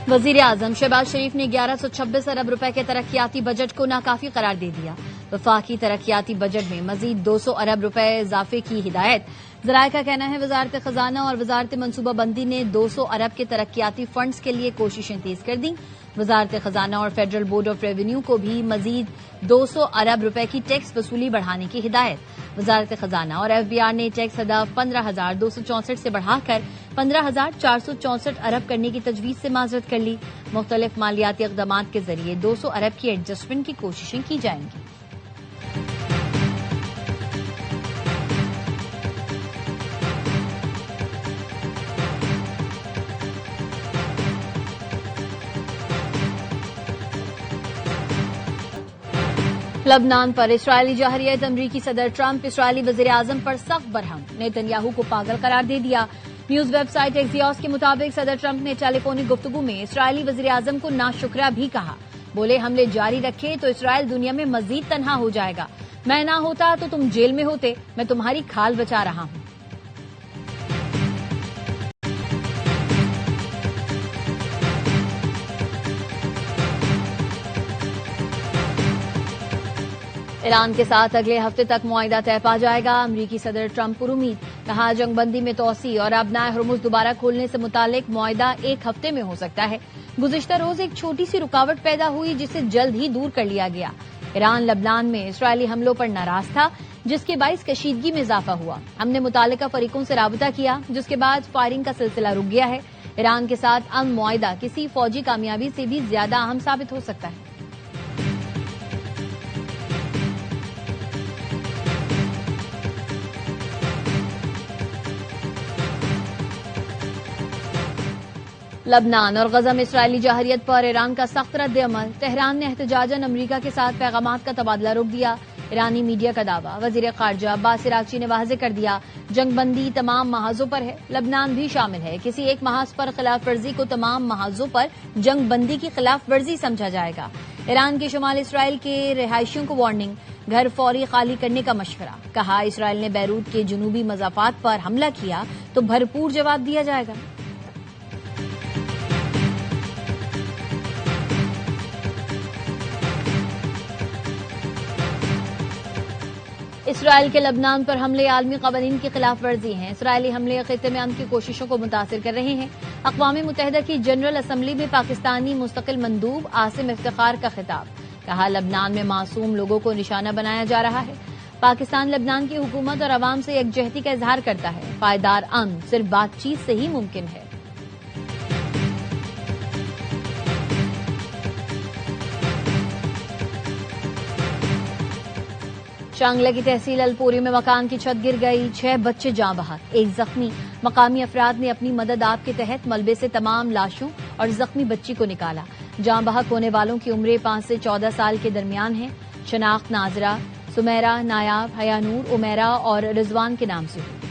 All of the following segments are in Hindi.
वजीर आजम शहबाज शरीफ ने 1126 अरब रुपए के तरक्याती बजट को नाकाफी करार दे दिया। वफाकी तरक्याती बजट में मजीद 200 अरब रुपए इजाफे की हिदायत। जराये का कहना है वजारत खजाना और वजारत मनसूबाबंदी ने 200 अरब के तरक्याती फंड्स के लिए कोशिशें तेज कर दी। वजारत खजाना और फेडरल बोर्ड ऑफ रेवेन्यू को भी मजीद 200 अरब रुपए की टैक्स वसूली बढ़ाने की हिदायत। वजारत खजाना और एफबीआर ने टैक्स हदफ 15,264 से बढ़ाकर 15,464 अरब करने की तजवीज से माजरत कर ली। मुख्तलिफ मालियाती इक़दाम के जरिए 200 अरब की एडजस्टमेंट की कोशिशें की जाएंगी। लबनान पर इसराइली जहरियत। अमरीकी सदर ट्रंप इसराइली वज़ीर आज़म पर सख्त बरहम। नेतन्याहू को पागल करार दे दिया। न्यूज वेबसाइट एक्सियोस के मुताबिक सदर ट्रंप ने टेलीफोनिक गुफ्तगू में इसराइली वज़ीर आज़म को नाशुक्रा भी कहा। बोले हमले जारी रखे तो इसराइल दुनिया में मजीद तन्हा हो जाएगा। मैं ना होता तो तुम जेल में होते। मैं तुम्हारी खाल बचा रहा हूं। ईरान के साथ अगले हफ्ते तक मुआहिदा तय पा जाएगा। अमरीकी सदर ट्रंप पुरुमीद। कहा जंगबंदी में तोसी और अबनाए हुर्मुज़ दोबारा खोलने से मुतालिक मुआहिदा एक हफ्ते में हो सकता है। गुज़िश्ता रोज एक छोटी सी रुकावट पैदा हुई जिसे जल्द ही दूर कर लिया गया। ईरान लबनान में इसराइली हमलों पर नाराज था जिसके बाइस कशीदगी में इजाफा हुआ। हमने मुतालिका फरीकों से राबता किया जिसके बाद फायरिंग का सिलसिला रुक गया है। ईरान के साथ अमन मुआहिदा किसी फौजी कामयाबी से भी ज्यादा अहम साबित हो सकता है। लबनान और गजा में इसराइली जहरियत पर ईरान का सख्त रद्द-ए-अमल। तेहरान ने एहतजाजन अमरीका के साथ पैगामात का तबादला रोक दिया। ईरानी मीडिया का दावा। वजीर खारजा अब्बास इराक्ची ने वाज़ेह कर दिया जंगबंदी तमाम महाजों पर है। लबनान भी शामिल है। किसी एक महाज पर खिलाफ वर्जी को तमाम महाजों पर जंगबंदी की खिलाफ वर्जी समझा जाएगा। ईरान के शुमाल इसराइल के रिहायशियों को वार्निंग। घर फौरी खाली करने का मशवरा। कहा इसराइल ने बैरूत के जुनूबी मज़ाफात पर हमला किया तो भरपूर जवाब दिया जाएगा। इसराइल के लबनान पर हमले आलमी कवानीन की खिलाफ वर्जी हैं। इसराइली हमले खित्ते में अमन की कोशिशों को मुतासिर कर रहे हैं। अक़वाम मुत्तहिदा की जनरल असम्बली में पाकिस्तानी मुस्तकिल मंदूब आसिम इफ्तिखार का खिताब। कहा लबनान में मासूम लोगों को निशाना बनाया जा रहा है। पाकिस्तान लबनान की हुकूमत और अवाम से यकजहती का इजहार करता है। पायदार अमन सिर्फ बातचीत से ही मुमकिन है। शांगला की तहसील अलपोरी में मकान की छत गिर गई। 6 बच्चे जाँ बहक, 1 जख्मी। मकामी अफराद ने अपनी मदद आप के तहत मलबे से तमाम लाशों और जख्मी बच्ची को निकाला। जाँ बहक होने वालों की उम्रें 5 से 14 साल के दरमियान है। शनाख्त नाजरा, सुमेरा, नायाब, हयानूर, उमेरा और रिजवान के नाम से हुई।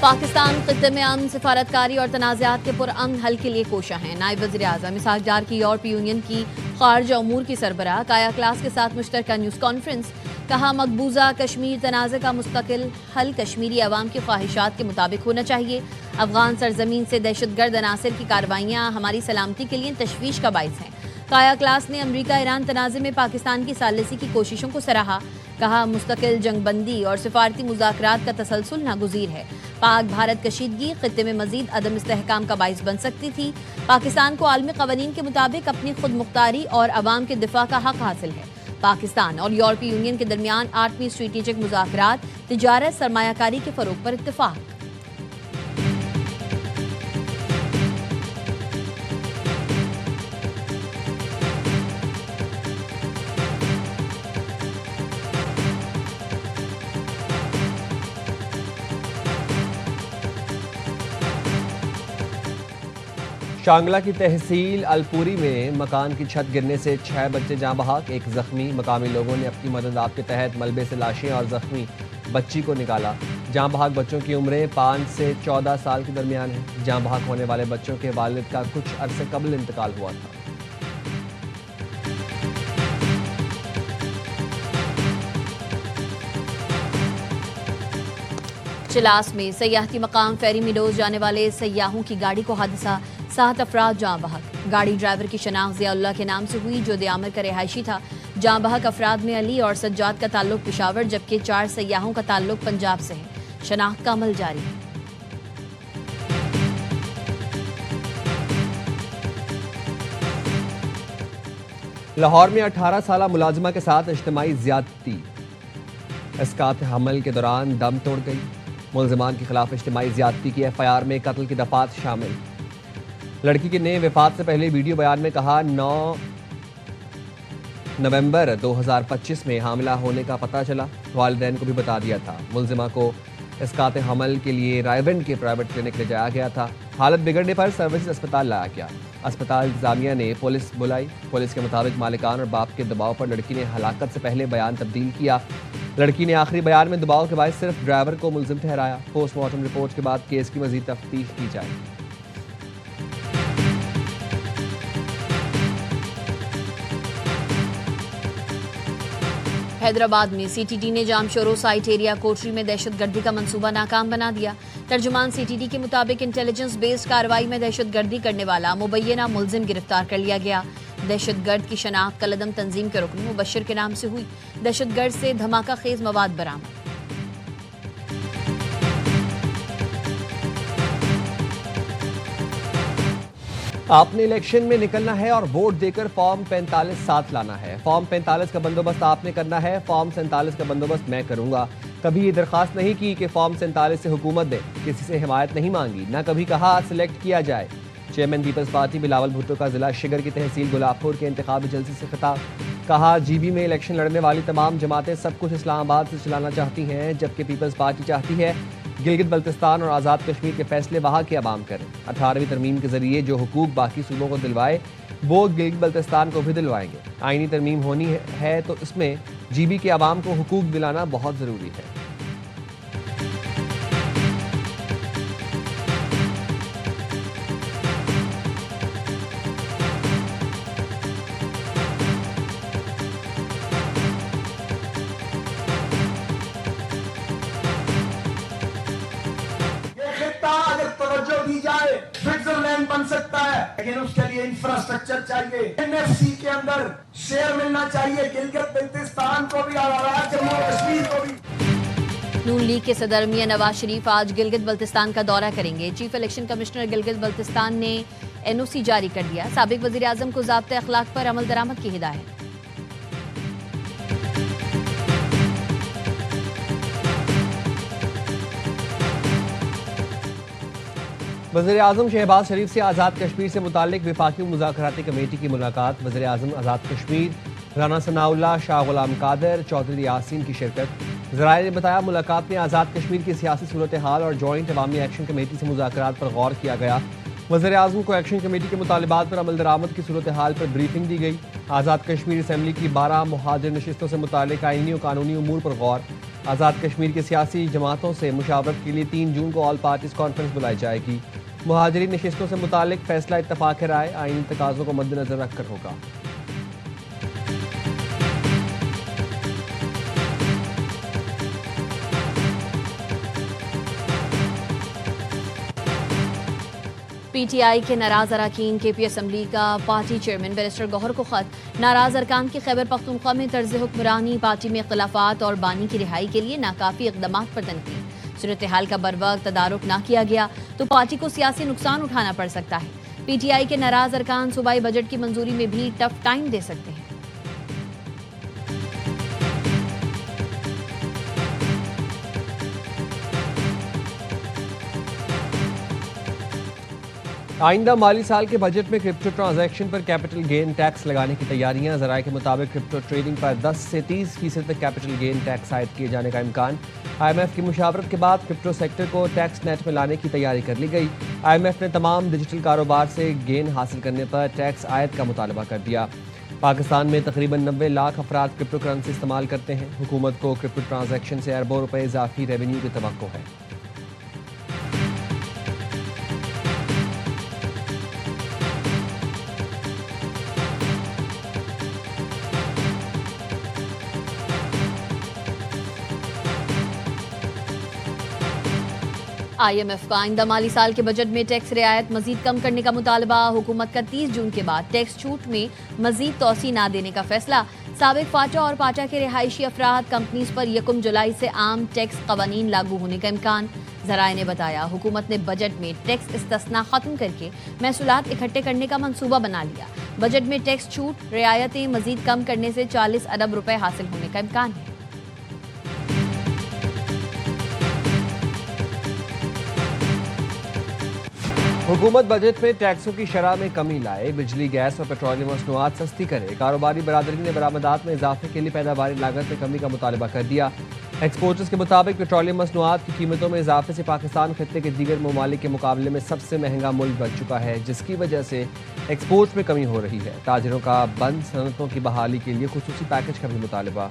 पाकिस्तान खित्ते में अमन, सिफारतकारी और तनाज़ात के पुरअमन हल के लिए कोशा है। नायब वज़ीर आज़म इसहाक डार की यूरोपीय यूनियन की खारजा उमूर की सरबराह काया क्लास के साथ मुश्तरका न्यूज़ कॉन्फ्रेंस। कहा मकबूजा कश्मीर तनाज़े का मुस्तकिल हल कश्मीरी अवाम की ख्वाहिशात के मुताबिक होना चाहिए। अफगान सरजमीन से दहशतगर्द अनासर की कार्रवाइयाँ हमारी सलामती के लिए तशवीश का बाइस हैं। काया क्लास ने अमरीका ईरान तनाज़े में पाकिस्तान की सालिसी की कोशिशों को सराहा। कहा मुस्तकिल जंगबंदी और सिफारती मुज़ाकरात का तसलसल नागुज़ीर है। पाक भारत कशीदगी खित्ते में मजीद अदम इस्तेहकाम का बाइस बन सकती थी। पाकिस्तान को आलमी कवानीन के मुताबिक अपनी खुद मुख्तारी और अवाम के दिफा का हक हासिल है। पाकिस्तान और यूरोपीय यूनियन के दरमियान 8वीं स्ट्रेटेजिक मुज़ाकरात, तिजारत, सरमायाकारी के फरोग पर इत्तेफाक। शांगला की तहसील अलपुरी में मकान की छत गिरने से 6 बच्चे जाँ बहक, 1 जख्मी। मकामी लोगों ने अपनी मदद आप के तहत मलबे से लाशें और जख्मी बच्ची को निकाला। जाँ बहक बच्चों की उम्रें 5 से 14 साल के दरमियान है। जाँ बहक होने वाले बच्चों के वालिद का कुछ अरसे कबल इंतकाल हुआ था। चिलास में सयाहती मकाम फेरी मिडोज जाने वाले सयाहों की गाड़ी को हादसा, 7 अफराद जाँ बहक। गाड़ी ड्राइवर की शनाख्त ज़ियाउल्लाह के नाम से हुई, जो दियामर का रिहायशी था। जाँ बहक अफराद में अली और सज्जाद का ताल्लुक पिशावर, जबकि 4 सयाहों का ताल्लुक पंजाब से है। शनाख्त का अमल जारी है। लाहौर में 18 साला मुलाजिमा के साथ इज्तिमाई ज़्यादती, इसकात हमल के दौरान दम तोड़ गई। मुलजमान के खिलाफ इज्तिमाई ज़्यादती की एफआईआर में कत्ल की दफात शामिल। लड़की के ने वफात से पहले वीडियो बयान में कहा, 9 नवंबर 2025 में हामिला होने का पता चला, वालिदैन को भी बता दिया था। मुलजिमा को इसकात हमल के लिए रायबंड के प्राइवेट क्लिनिक ले जाया गया था। हालत बिगड़ने पर सर्विसेज अस्पताल लाया गया। अस्पताल इंतजामिया ने पुलिस बुलाई। पुलिस के मुताबिक मालिकान और बाप के दबाव पर लड़की ने हलाकत से पहले बयान तब्दील किया। लड़की ने आखिरी बयान में दबाव के बाद सिर्फ ड्राइवर को मुलजिम ठहराया। पोस्टमार्टम रिपोर्ट के बाद केस की मजीद तफ्तीश की जाएगी। हैदराबाद में सीटीडी ने जामशोरो साइट एरिया कोटरी में दहशतगर्दी का मंसूबा नाकाम बना दिया। तर्जुमान सीटीडी के मुताबिक इंटेलिजेंस बेस्ड कार्रवाई में दहशतगर्दी करने वाला मुबैना मुलजिम गिरफ्तार कर लिया गया। दहशतगर्द की शनाख्त कलदम तंजीम के रुकन मुबशर के नाम से हुई। दहशतगर्द से धमाका खेज मवाद बरामद। आपने इलेक्शन में निकलना है और वोट देकर फॉर्म 45 साथ लाना है। फॉर्म 45 का बंदोबस्त आपने करना है, फॉर्म 47 का बंदोबस्त मैं करूंगा। कभी ये दरख्वास्त नहीं की कि फॉर्म 47 से हुकूमत दे, किसी से हिमायत नहीं मांगी, ना कभी कहा सिलेक्ट किया जाए। Chairman Peoples Party Bilawal Bhutto का जिला शिगर की तहसील गुलाबपुर के इंतखाबी जलसे से खिताब। कहा, जीबी में इलेक्शन लड़ने वाली तमाम जमातें सब कुछ इस्लामाबाद से चलाना चाहती हैं, जबकि पीपल्स पार्टी चाहती है गिलगित बल्तिस्तान और आज़ाद कश्मीर के फैसले वहाँ के अवाम करें। 18वीं तरमीम के जरिए जो हुकूक बाकी सूबों को दिलवाए वो गिलगित बल्तिस्तान को भी दिलवाएंगे। आईनी तरमीम होनी है तो इसमें जीबी के अवाम को हुकूक दिलाना बहुत ज़रूरी है। दी जाए स्विट्जरलैंड बन सकता है, लेकिन उसके लिए इंफ्रास्ट्रक्चर चाहिए। एनएफसी के अंदर शेयर मिलना चाहिए गिलगित बल्तिस्तान को भी और जम्मू कश्मीर को भी। नून लीग के सदर मियां नवाज शरीफ आज गिलगित बल्तिस्तान का दौरा करेंगे। Chief election commissioner Gilgit Baltistan ने एनओसी जारी कर दिया। साबिक वजीर आजम को ज़ाब्ते अखलाक पर अमल दरामद की हिदायत। वज़ीर आज़म शहबाज शरीफ से आज़ाद कश्मीर से मुताल्लिक विफाकी मुज़ाकराती कमेटी की मुलाकात। वज़ीर आज़म आज़ाद कश्मीर राना सनाउल्लाह, शाह गुलाम कादर, चौधरी यासीन की शिरकत। ज़राए ने बताया, मुलाकात में आज़ाद कश्मीर की सियासी सूरत हाल और जॉइंट अवामी एक्शन कमेटी से मुज़ाकरात पर गौर किया गया। वज़ीर आज़म को एक्शन कमेटी के मुतालिबात पर अमल दरामद की सूरत हाल पर ब्रीफिंग दी गई। आज़ाद कश्मीर असम्बली की 12 मुहाजिर नशिस्तों से मुताल्लिक आईनी और कानूनी उमूर पर गौर। आज़ाद कश्मीर की सियासी जमातों से मुशावरत के लिए 3 जून को ऑल पार्टीज कॉन्फ्रेंस बुलाई जाएगी। मुहाजिरी नशिस्तों से मुतालिक फैसला इत्तफाक राय आईनी तकाज़ों को मद्देनजर रखकर होगा। पीटीआई के नाराज अरकान केपी असम्बली का पार्टी चेयरमैन बैरिस्टर गौहर को खत। नाराज अरकान के खैबर पख्तूनख्वा में तर्ज हुक्मरानी, पार्टी में इख्तलाफात और बानी की रिहाई के लिए नाकाफी इक़दामात पर तनकीद। सूरत हाल का बरवक्त तदारुक ना किया गया तो पार्टी को सियासी नुकसान उठाना पड़ सकता है। पीटीआई के नाराज अरकान सूबाई बजट की मंजूरी में भी टफ टाइम दे सकते हैं। आइंदा माली साल के बजट में क्रिप्टो ट्रांजैक्शन पर कैपिटल गेन टैक्स लगाने की तैयारियां। ज़राए के मुताबिक क्रिप्टो ट्रेडिंग पर 10 से 30% तक कैपिटल गेन टैक्स आयद किए जाने का इम्कान। IMF की मुशावरत के बाद क्रिप्टो सेक्टर को टैक्स नेट में लाने की तैयारी कर ली गई। IMF ने तमाम डिजिटल कारोबार से गेन हासिल करने पर टैक्स आयद का मुतालबा कर दिया। पाकिस्तान में तकरीबन 90 लाख अफराद क्रिप्टो करेंसी इस्तेमाल करते हैं। हुकूमत को क्रिप्टो ट्रांजैक्शन से अरबों रुपए इजाफी रेवेन्यू की तवक्को है। IMF का आइंदा माली साल के बजट में टैक्स रियायत मजीद कम करने का मुतालबा। हुकूमत का 30 जून के बाद टैक्स छूट में मजीद तोसी ना देने का फैसला। साबिक फाटा और पाटा के रिहायशी अफराद कंपनीज पर 1 जुलाई से आम टैक्स कवानीन लागू होने का इम्कान। जराए ने बताया हुकूमत ने बजट में टैक्स इस्तिस्ना खत्म करके महसूलात इकट्ठे करने का मंसूबा बना लिया। बजट में टैक्स छूट रियायतें मजीद कम करने से 40 अरब रुपए हासिल होने का इम्कान है। हुकूमत बजट में टैक्सों की शरह में कमी लाए, बिजली, गैस और पेट्रोलियम मसनूआत सस्ती करे। कारोबारी बरादरी ने बरामदात में इजाफे के लिए पैदावारी लागत में कमी का मुतालबा कर दिया। एक्सपोर्टर्स के मुताबिक पेट्रोलियम मसनूआत की कीमतों में इजाफे से पाकिस्तान खत्ते के दीगर ममालिक के मुकाबले में सबसे महंगा मुल्क बन चुका है, जिसकी वजह से एक्सपोर्ट में कमी हो रही है। ताजिरों का बंद सनतों की बहाली के लिए खुसूसी पैकेज का भी मुतालबा।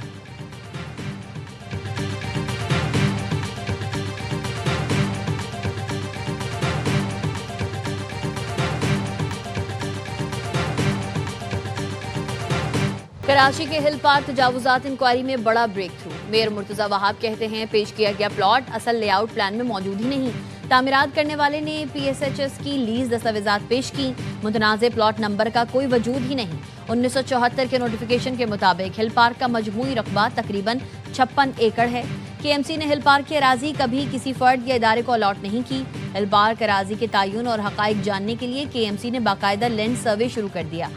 कराची के हिल पार्क तजावुजात इंक्वायरी में बड़ा breakthrough. Mayor Murtaza Wahab कहते हैं पेश किया गया प्लॉट असल लेआउट प्लान में मौजूद ही नहीं। तामीरात करने वाले ने PSHS की लीज दस्तावेजात पेश की। मुतनाज़े प्लॉट नंबर का कोई वजूद ही नहीं। 1974 के नोटिफिकेशन के मुताबिक हिल पार्क का मजमूई रकबा तकरीबन 56 एकड़ है। KMC ने हिल पार्क की अराजी कभी किसी फर्द या इदारे को अलॉट नहीं की। हिल पार्क अराजी के तयन और हकाइक जानने के लिए KMC ने बाकायदा लैंड सर्वे शुरू कर दिया।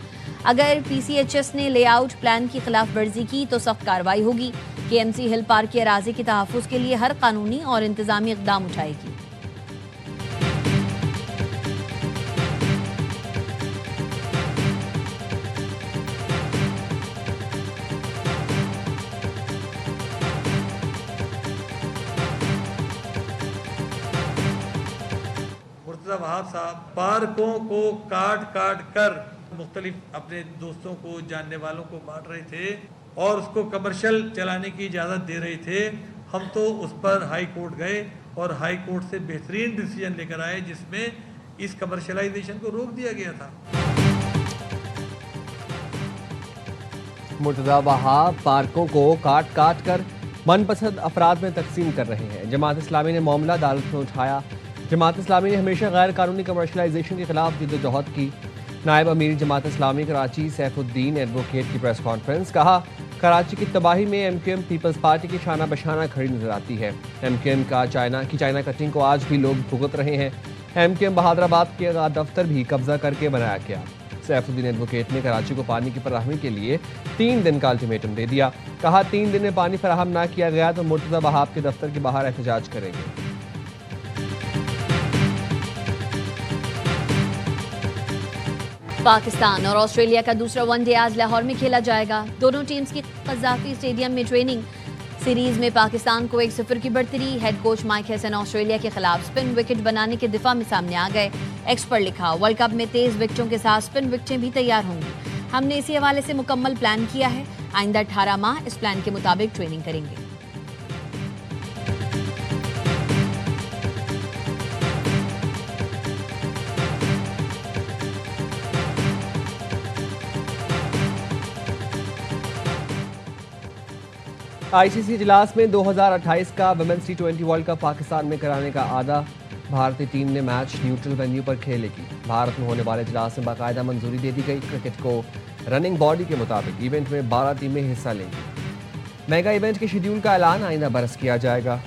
अगर PCHS ने लेआउट प्लान की खिलाफ वर्जी की तो सख्त कार्रवाई होगी। KMC हिल पार्क की अराजी के तहफ़्फ़ुज़ के लिए हर कानूनी और इंतजामी इक़दाम उठाएगी। मुर्तज़ा वहाब साहब पार्कों को काट काट कर मुख्तलिफ अपने दोस्तों को, जानने वालों को बांट रहे थे और उसको कमर्शियल चलाने की इजाज़त दे रहे थे। हम तो उस पर हाई कोर्ट गए और हाई कोर्ट से बेहतरीन डिसीजन लेकर आए जिसमें इस कमर्शलाइजेशन को रोक दिया गया था। मुर्तजा वहाब पार्कों को काट काट कर मनपसंद अफराद में तकसीम कर रहे हैं। जमात इस्लामी ने मामला अदालत में उठाया। जमात इस्लामी ने हमेशा गैर कानूनी कमर्शलाइजेशन के खिलाफ जद्दोजहद की। नायब अमीर जमात इस्लामी कराची सैफुद्दीन एडवोकेट की प्रेस कॉन्फ्रेंस। कहा कराची की तबाही में MQM पीपल्स पार्टी की शाना बशाना खड़ी नजर आती है। MQM का चाइना कटिंग को आज भी लोग भुगत रहे हैं। MQM बहादुराबाद के दफ्तर भी कब्जा करके बनाया गया। सैफुद्दीन एडवोकेट ने कराची को पानी की फराहमी के लिए 3 दिन का अल्टीमेटम दे दिया। कहा 3 दिन में पानी फराहम ना किया गया तो मुर्तजा वहाब के दफ्तर के बाहर एहतजाज करेंगे। पाकिस्तान और ऑस्ट्रेलिया का दूसरा वनडे आज लाहौर में खेला जाएगा। दोनों टीम्स की कज़ाफी स्टेडियम में ट्रेनिंग। सीरीज में पाकिस्तान को 1-0 की बढ़तरी। Head coach Mike Hesson Australia के खिलाफ स्पिन विकेट बनाने के दिफा में सामने आ गए। एक्स पर लिखा वर्ल्ड कप में तेज विकेटों के साथ स्पिन विकेटें भी तैयार होंगी। हमने इसी हवाले से मुकम्मल प्लान किया है। आइंदा 18 माह इस प्लान के मुताबिक ट्रेनिंग करेंगे। ICC इजलास में 2028 का women's T20 world cup Pakistan में कराने का आदा। भारतीय टीम ने मैच न्यूट्रल वेन्यू पर खेलेगी। भारत में होने वाले इजलास में बाकायदा मंजूरी दे दी गई। क्रिकेट को रनिंग बॉडी के मुताबिक इवेंट में 12 टीमें हिस्सा लेंगी। मेगा इवेंट के शेड्यूल का ऐलान आइंदा बरस किया जाएगा।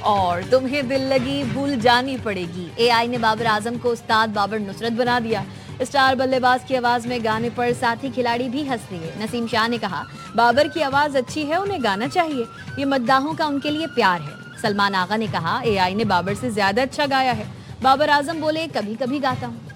और तुम्हें दिल लगी भूल जानी पड़ेगी। AI ने बाबर आजम को उस्ताद बाबर नुसरत बना दिया। स्टार बल्लेबाज की आवाज में गाने पर साथी खिलाड़ी भी हंस दिए। नसीम शाह ने कहा बाबर की आवाज अच्छी है, उन्हें गाना चाहिए। ये मद्दाहों का उनके लिए प्यार है। सलमान आगा ने कहा AI ने बाबर से ज्यादा अच्छा गाया है। बाबर आजम बोले कभी कभी गाता हूँ।